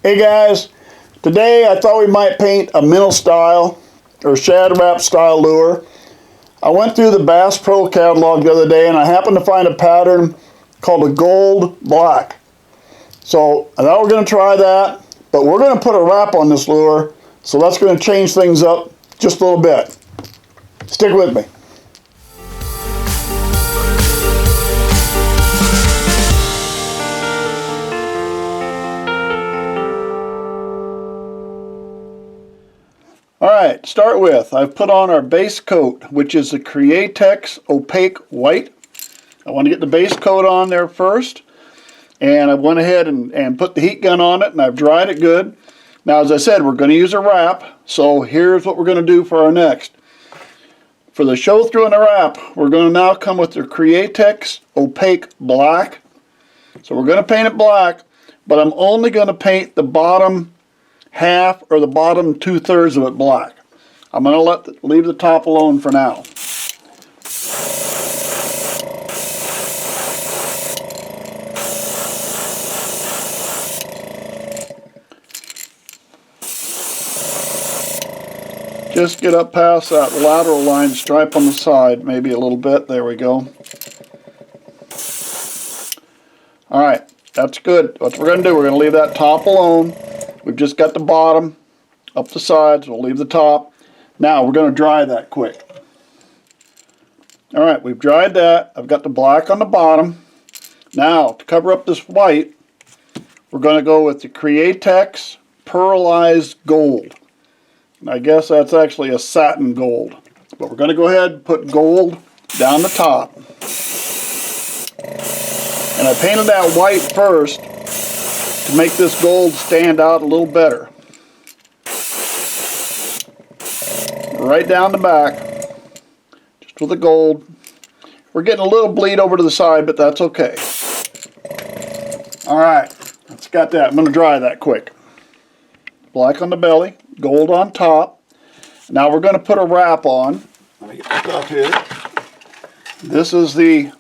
Hey guys, today I thought we might paint a minnow style or Shad Rap style lure. I went through the Bass Pro catalog the other day and I happened to find a pattern called a gold black. So I thought we're going to try that, but we're going to put a wrap on this lure, so that's going to change things up just a little bit. Stick with me. Alright, start with, I've put on our base coat, which is the Createx Opaque White. I want to get the base coat on there first, and I went ahead and put the heat gun on it, and I've dried it good. Now, as I said, we're going to use a wrap, so here's what we're going to do for our next. For the show through and the wrap, we're going to now come with the Createx Opaque Black. So we're going to paint it black, but I'm only going to paint the bottom half or the bottom 2/3 of it black. I'm going to leave the top alone for now. Just get up past that lateral line stripe on the side, maybe a little bit. There we go. Alright, that's good. What we're going to do, we're going to leave that top alone. We've just got the bottom up the sides. We'll leave the top. Now we're going to dry that quick. Alright, we've dried that. I've got the black on the bottom. Now, to cover up this white, we're going to go with the Createx Pearlized Gold. And I guess that's actually a satin gold. But we're going to go ahead and put gold down the top. And I painted that white first to make this gold stand out a little better. Right down the back, just with the gold. We're getting a little bleed over to the side, but that's okay. Alright, let's got that. I'm going to dry that quick. Black on the belly, gold on top. Now we're going to put a wrap on. Let me get the stuff here. This is the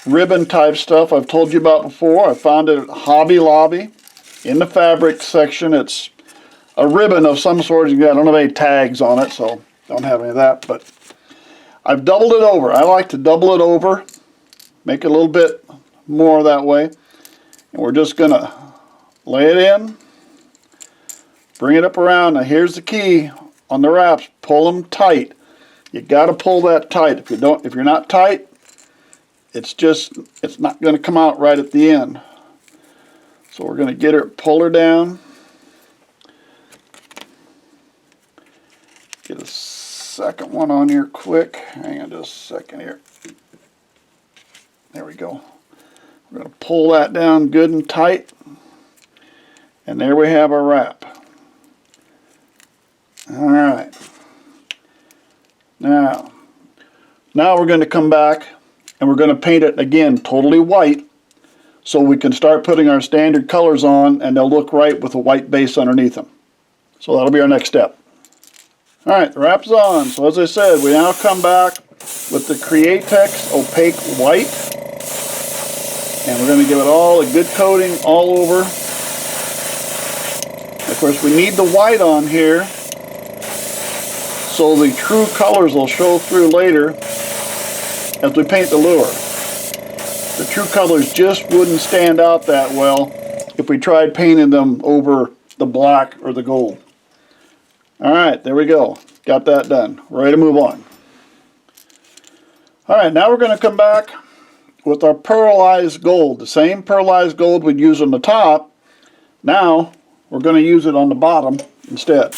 ribbon type stuff I've told you about before. I found it at Hobby Lobby in the fabric section. It's a ribbon of some sort. I don't have any tags on it, so don't have any of that, but I've doubled it over. I like to double it over, make it a little bit more that way, and we're just going to lay it in, bring it up around. Now here's the key on the wraps. Pull them tight. You got to pull that tight. If you're not tight, it's not going to come out right at the end. So we're going to pull her down. Get a second one on here quick. Hang on just a second here. There we go. We're going to pull that down good and tight. And there we have our wrap. Alright. Now we're going to come back and we're going to paint it again totally white, so we can start putting our standard colors on and they'll look right with a white base underneath them. So that'll be our next step. Alright, the wrap's on. So as I said, we now come back with the Createx Opaque White, and we're going to give it all a good coating all over. Of course, we need the white on here so the true colors will show through later as we paint the lure. The true colors just wouldn't stand out that well if we tried painting them over the black or the gold. Alright, there we go. Got that done. Ready to move on. Alright, now we're going to come back with our pearlized gold. The same pearlized gold we'd use on the top. Now we're going to use it on the bottom instead.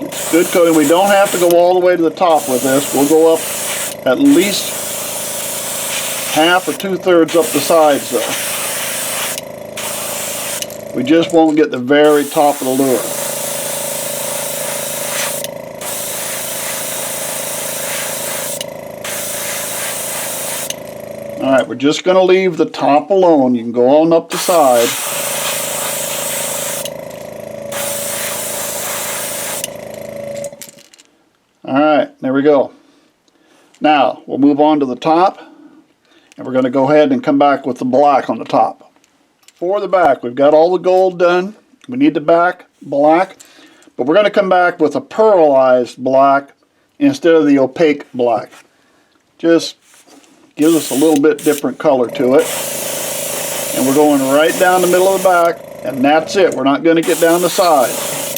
It's good coating. We don't have to go all the way to the top with this. We'll go up at least half or 2/3 up the sides though. We just won't get the very top of the lure. Alright, we're just going to leave the top alone. You can go on up the side. Alright, there we go. Now, we'll move on to the top, and we're going to go ahead and come back with the black on the top. for the back. We've got all the gold done. We need the back black, but we're going to come back with a pearlized black instead of the opaque black. Just gives us a little bit different color to it. And we're going right down the middle of the back, and that's it. We're not going to get down the sides.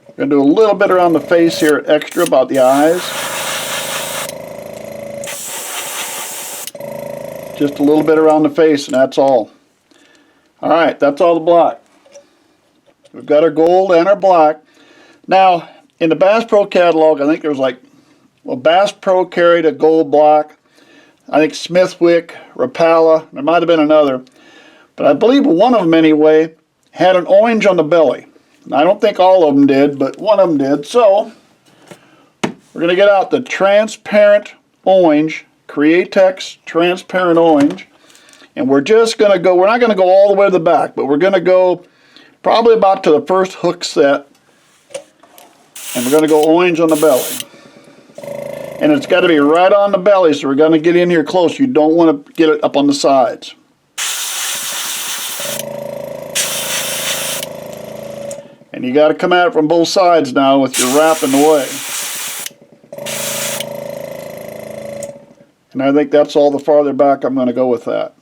We're going to do a little bit around the face here, extra about the eyes. Just a little bit around the face, and that's all. Alright, that's all the black. We've got our gold and our black. Now, in the Bass Pro catalog, I think there's like, well, Bass Pro carried a gold black. I think Smithwick, Rapala, there might have been another. But I believe one of them anyway had an orange on the belly. Now, I don't think all of them did, but one of them did. So, we're going to get out the transparent orange, Createx transparent orange. And we're just going to go, we're not going to go all the way to the back, but we're going to go probably about to the first hook set. And we're going to go orange on the belly. And it's got to be right on the belly, so we're going to get in here close. You don't want to get it up on the sides. And you got to come at it from both sides now with your wrap in the way. And I think that's all the farther back I'm going to go with that.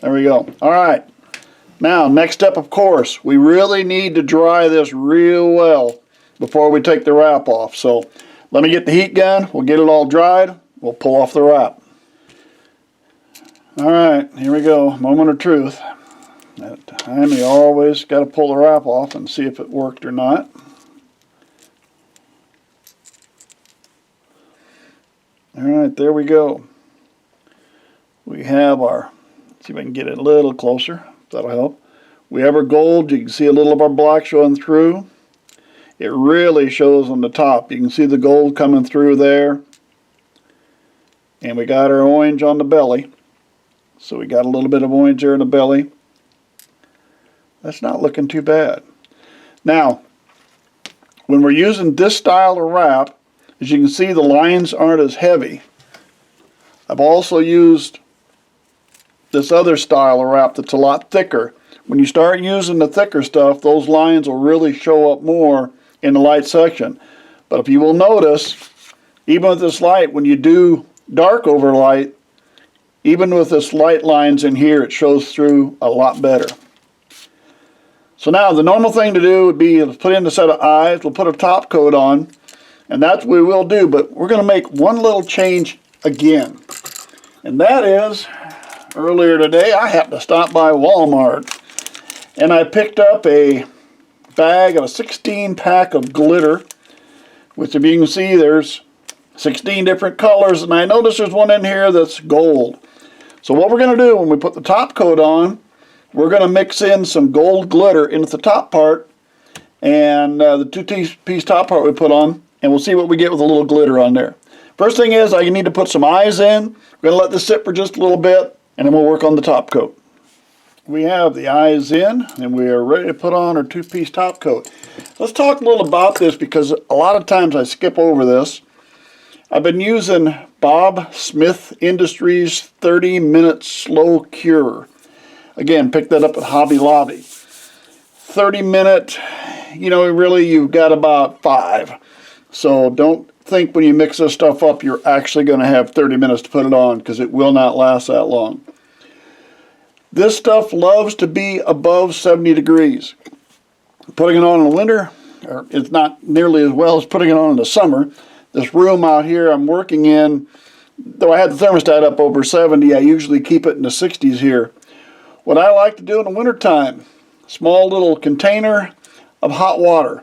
There we go. All right. Now, next step, of course, we really need to dry this real well before we take the wrap off. So let me get the heat gun. We'll get it all dried. We'll pull off the wrap. All right, here we go. Moment of truth. That time you always got to pull the wrap off and see if it worked or not. All right, there we go. We have our, let's see if I can get it a little closer. That'll help. We have our gold. You can see a little of our black showing through. It really shows on the top. You can see the gold coming through there. And we got our orange on the belly. So we got a little bit of orange there in the belly. That's not looking too bad. Now, when we're using this style of wrap, as you can see, the lines aren't as heavy. I've also used this other style of wrap that's a lot thicker. When you start using the thicker stuff, those lines will really show up more in the light section. But if you will notice, even with this light, when you do dark over light, even with this light lines in here, it shows through a lot better. So now the normal thing to do would be to put in a set of eyes. We'll put a top coat on, and that's what we will do, but we're going to make one little change again. And that is, earlier today I happened to stop by Walmart, and I picked up a bag of a 16 pack of glitter, which if you can see there's 16 different colors, and I noticed there's one in here that's gold. So what we're going to do when we put the top coat on, we're going to mix in some gold glitter into the top part, and the two-piece top part we put on, and we'll see what we get with a little glitter on there. First thing is I need to put some eyes in. We're going to let this sit for just a little bit, and then we'll work on the top coat. We have the eyes in, and we are ready to put on our two-piece top coat. Let's talk a little about this, because a lot of times I skip over this. I've been using Bob Smith Industries 30-minute slow cure. Again, pick that up at Hobby Lobby. 30-minute, really you've got about 5. So don't think when you mix this stuff up you're actually going to have 30 minutes to put it on, because it will not last that long. This stuff loves to be above 70 degrees. Putting it on in the winter, it's not nearly as well as putting it on in the summer. This room out here I'm working in, though I had the thermostat up over 70, I usually keep it in the 60s here. What I like to do in the wintertime, small little container of hot water.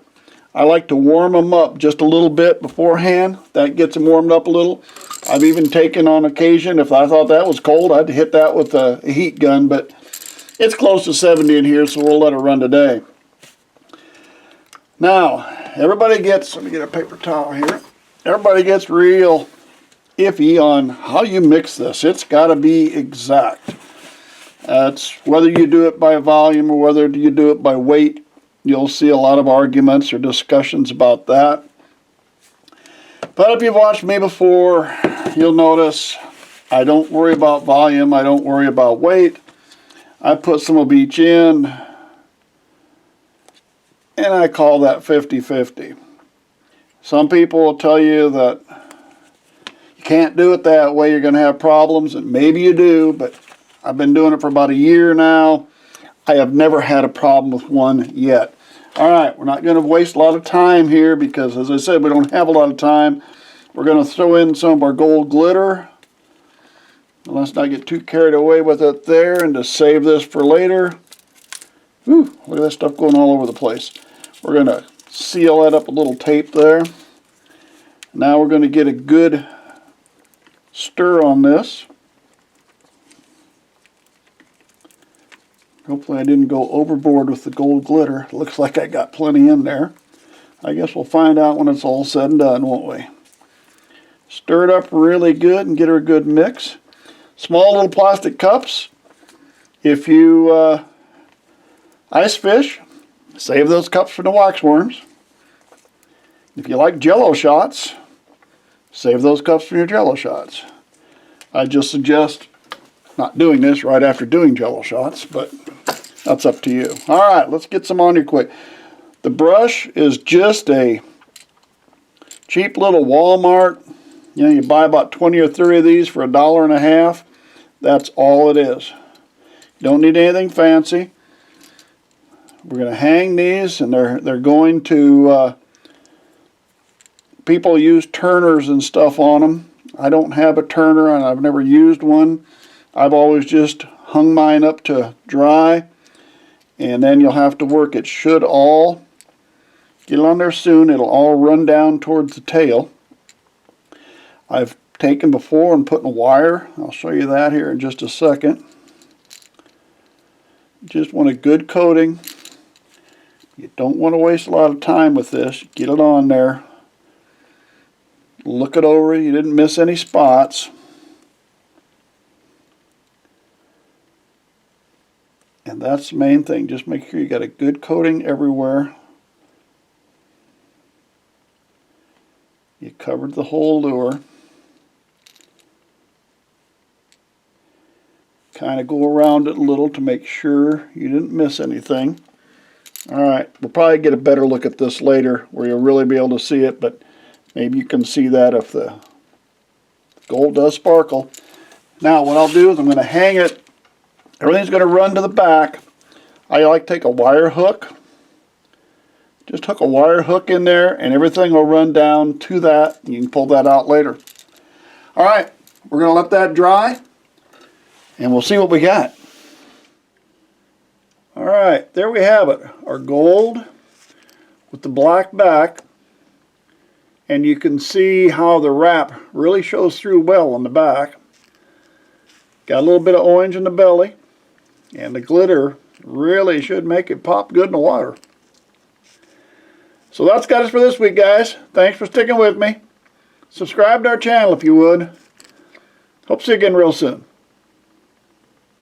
I like to warm them up just a little bit beforehand. That gets them warmed up a little. I've even taken on occasion, if I thought that was cold, I'd hit that with a heat gun, but it's close to 70 in here, so we'll let it run today. Now, everybody gets, let me get a paper towel here. Everybody gets real iffy on how you mix this. It's got to be exact. It's whether you do it by volume or whether you do it by weight. You'll see a lot of arguments or discussions about that. But if you've watched me before, you'll notice I don't worry about volume. I don't worry about weight. I put some of each in, and I call that 50-50. Some people will tell you that you can't do it that way, you're going to have problems, and maybe you do, but I've been doing it for about a year now. I have never had a problem with one yet. All right, we're not going to waste a lot of time here because, as I said, we don't have a lot of time. We're going to throw in some of our gold glitter. Let's not get too carried away with it there, and to save this for later. Whew, look at that stuff going all over the place. We're going to seal that up with a little tape there. Now we're going to get a good stir on this. Hopefully I didn't go overboard with the gold glitter. It looks like I got plenty in there. I guess we'll find out when it's all said and done, won't we? Stir it up really good and get her a good mix. Small little plastic cups. If you ice fish, save those cups for the waxworms. If you like Jello shots, save those cups for your Jello shots. I just suggest not doing this right after doing Jello shots, but that's up to you. All right, let's get some on here quick. The brush is just a cheap little Walmart. You know, you buy about 20 or 30 of these for $1.50. That's all it is. You don't need anything fancy. We're going to hang these, and they're going to, people use turners and stuff on them. I don't have a turner, and I've never used one. I've always just hung mine up to dry, and then you'll have to work. It should all get on there soon. It'll all run down towards the tail. I've taken before and put in a wire. I'll show you that here in just a second. Just want a good coating. You don't want to waste a lot of time with this. Get it on there. Look it over. You didn't miss any spots. And that's the main thing. Just make sure you got a good coating everywhere. You covered the whole lure. Kind of go around it a little to make sure you didn't miss anything. Alright, we'll probably get a better look at this later where you'll really be able to see it, but maybe you can see that if the gold does sparkle. Now what I'll do is I'm going to hang it. Everything's going to run to the back. I like to take a wire hook. Just hook a wire hook in there and everything will run down to that. You can pull that out later. Alright, we're going to let that dry and we'll see what we got. Alright, there we have it. Our gold with the black back. And you can see how the wrap really shows through well on the back. Got a little bit of orange in the belly. And the glitter really should make it pop good in the water. So that's got us for this week, guys. Thanks for sticking with me. Subscribe to our channel if you would. Hope to see you again real soon.